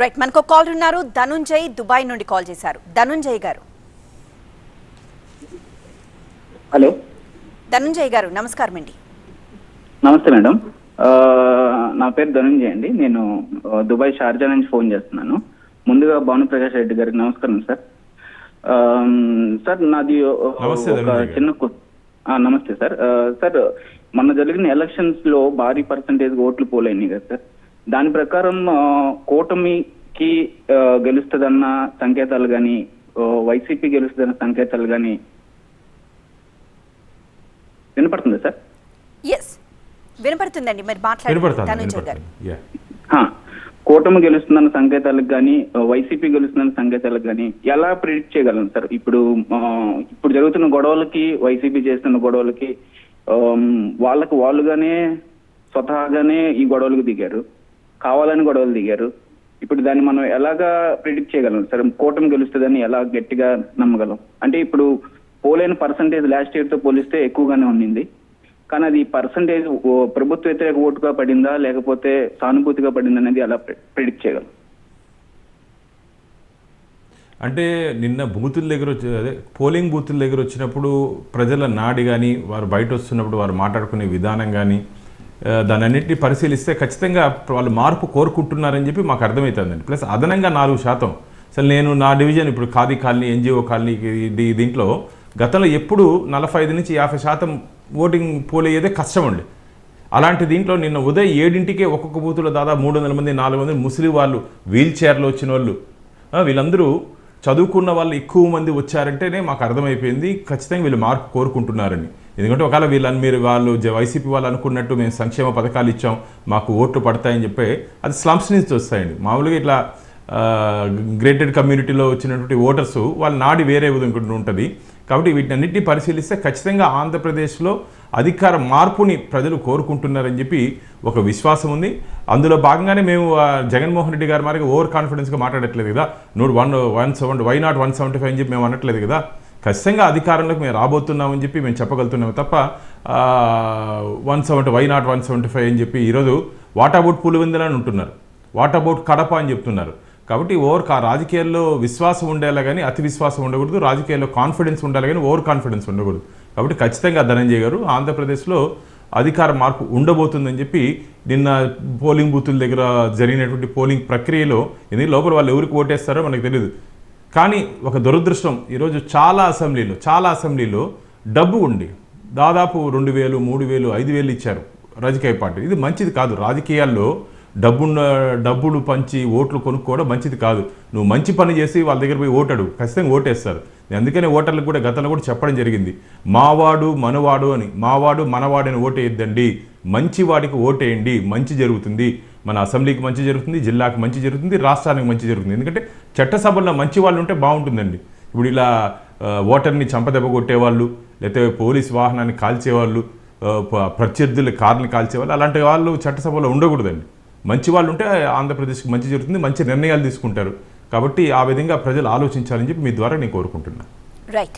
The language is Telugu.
రైట్, మనకు కాల్ ఉన్నారు. ధనుంజయ్ దుబాయ్ నుండి కాల్ చేశారు. ధనుంజయ్ గారు. హలో ధనుంజయ్ గారు, నమస్కారం అండి. నమస్తే మేడం. నా పేరు ధనుంజయ్ అండి. నేను దుబాయ్ షార్జా నుంచి ఫోన్ చేస్తున్నాను. ముందుగా భానుప్రకాష్ రెడ్డి గారికి నమస్కారం సార్. సార్ నాది ఒక చిన్న నమస్తే సార్. సార్ మొన్న జరిగిన ఎలక్షన్స్ లో భారీ పర్సంటేజ్ ఓట్లు పోలైనాయి కదా సార్. దాని ప్రకారం కూటమికి గెలుస్తుందన్న సంకేతాలు కానీ, వైసీపీ గెలుస్తుందన్న సంకేతాలు కానీ వినపడుతుందా సార్? ఎస్, వినపడుతుందండి. మరి మాట్లాడండి. కూటమి గెలుస్తుందన్న సంకేతాలకు కానీ, వైసీపీ గెలుస్తుందన్న సంకేతాలకు కానీ ఎలా ప్రిడిక్ట్ చేయగలం సార్? ఇప్పుడు జరుగుతున్న గొడవలకి, వైసీపీ చేస్తున్న గొడవలకి వాళ్ళకు వాళ్ళుగానే స్వతహాగానే ఈ గొడవలకు దిగారు, కావాలని గొడవలు దిగారు. ఇప్పుడు దాన్ని మనం ఎలాగా ప్రిడిక్ట్ చేయగలం సార్? కూటమి గెలుస్తుందని ఎలా గట్టిగా నమ్మగలం? అంటే ఇప్పుడు పోలైన పర్సంటేజ్ లాస్ట్ ఇయర్ తో పోలిస్తే ఎక్కువగానే ఉండింది, కానీ అది పర్సంటేజ్ ప్రభుత్వ వ్యతిరేక ఓటుగా పడిందా లేకపోతే సానుభూతిగా పడిందా అనేది ఎలా ప్రిడిక్ట్ చేయగలం? అంటే నిన్న బూతుల దగ్గర అదే పోలింగ్ బూతుల దగ్గర వచ్చినప్పుడు ప్రజల నాడి కానీ, వారు బయట వస్తున్నప్పుడు వారు మాట్లాడుకునే విధానం కానీ, దాని అన్నింటినీ పరిశీలిస్తే ఖచ్చితంగా వాళ్ళు మార్పు కోరుకుంటున్నారని చెప్పి మాకు అర్థమవుతుందండి. ప్లస్ అదనంగా 4%. అసలు నేను నా డివిజన్ ఇప్పుడు ఖాదీ కాలనీ, ఎన్జిఓ కాలనీ, దీంట్లో గతంలో ఎప్పుడు 45 నుంచి 50% ఓటింగ్ పోలయ్యేదే కష్టం అండి. అలాంటి దీంట్లో నిన్న ఉదయం 7ంటికే ఒక్కొక్క బూతులో దాదాపు 300 మంది, 400 ముస్లిం వాళ్ళు, వీల్ చైర్లో వచ్చిన వాళ్ళు, వీళ్ళందరూ చదువుకున్న వాళ్ళు ఎక్కువ మంది వచ్చారంటేనే మాకు అర్థమైపోయింది ఖచ్చితంగా వీళ్ళు మార్పు కోరుకుంటున్నారని. ఎందుకంటే ఒకవేళ వాళ్ళు వైసీపీ వాళ్ళు అనుకున్నట్టు మేము సంక్షేమ పథకాలు ఇచ్చాం, మాకు ఓట్లు పడతాయని చెప్పి అది స్లమ్స్ నుంచి వస్తాయండి. మామూలుగా ఇట్లా గ్రేటెడ్ కమ్యూనిటీలో వచ్చినటువంటి ఓటర్స్ వాళ్ళ నాడి వేరే విధంగా ఉంటుంది. కాబట్టి వీటన్నిటిని పరిశీలిస్తే ఖచ్చితంగా ఆంధ్రప్రదేశ్లో అధికార మార్పుని ప్రజలు కోరుకుంటున్నారని చెప్పి ఒక విశ్వాసం ఉంది. అందులో భాగంగానే మేము జగన్మోహన్ రెడ్డి గారి మాదిరిగా ఓవర్ కాన్ఫిడెన్స్గా మాట్లాడట్లేదు కదా. 170 వై నాట్ 175 అని చెప్పి మేము అనట్లేదు కదా. ఖచ్చితంగా అధికారంలోకి మేము రాబోతున్నామని చెప్పి మేము చెప్పగలుగుతున్నాము తప్ప 170 వై నాట్ 175 అని చెప్పి ఈరోజు వాట్ అబౌట్ పులివెందులు అని ఉంటున్నారు, వాట్ అబౌట్ కడప అని చెప్తున్నారు. కాబట్టి రాజకీయాల్లో విశ్వాసం ఉండాలి కానీ అతి విశ్వాసం ఉండకూడదు, రాజకీయాల్లో కాన్ఫిడెన్స్ ఉండాలి కానీ ఓవర్ కాన్ఫిడెన్స్ ఉండకూడదు. కాబట్టి ఖచ్చితంగా ధనంజయ్ గారు ఆంధ్రప్రదేశ్లో అధికార మార్పు ఉండబోతుందని చెప్పి నిన్న పోలింగ్ బూతుల దగ్గర జరిగినటువంటి పోలింగ్ ప్రక్రియలో ఎందుకు లోపల వాళ్ళు ఎవరికి ఓటేస్తారో మనకు తెలియదు. కానీ ఒక దురదృష్టం, ఈరోజు చాలా అసెంబ్లీలో డబ్బు ఉండి దాదాపు 2000, 3000, 5000 ఇచ్చారు రాజకీయ పార్టీ. ఇది మంచిది కాదు. రాజకీయాల్లో డబ్బులు పంచి ఓట్లు కొనుక్కోవడం మంచిది కాదు. నువ్వు మంచి పని చేసి వాళ్ళ దగ్గర పోయి ఓటాడు, ఖచ్చితంగా ఓటేస్తారు. అందుకనే ఓటర్లకు కూడా గతంలో కూడా చెప్పడం జరిగింది, మావాడు మనవాడు అని, మావాడు మనవాడు అని ఓటేయద్దండి, మంచివాడికి ఓటేయండి, మంచి జరుగుతుంది, మన అసెంబ్లీకి మంచి జరుగుతుంది, జిల్లాకు మంచి జరుగుతుంది, రాష్ట్రానికి మంచి జరుగుతుంది. ఎందుకంటే చట్టసభల్లో మంచి వాళ్ళు ఉంటే బాగుంటుందండి. ఇప్పుడు ఇలా ఓటర్ని చంపదెబ్బ కొట్టేవాళ్ళు, లేకపోతే పోలీస్ వాహనాన్ని కాల్చేవాళ్ళు, ప్రత్యర్థుల కార్ని కాల్చేవాళ్ళు, అలాంటి వాళ్ళు చట్టసభలో ఉండకూడదండి. మంచి వాళ్ళు ఉంటే ఆంధ్రప్రదేశ్కి మంచి జరుగుతుంది, మంచి నిర్ణయాలు తీసుకుంటారు. కాబట్టి ఆ విధంగా ప్రజలు ఆలోచించాలని చెప్పి మీ ద్వారా నేను కోరుకుంటున్నాను. రైట్.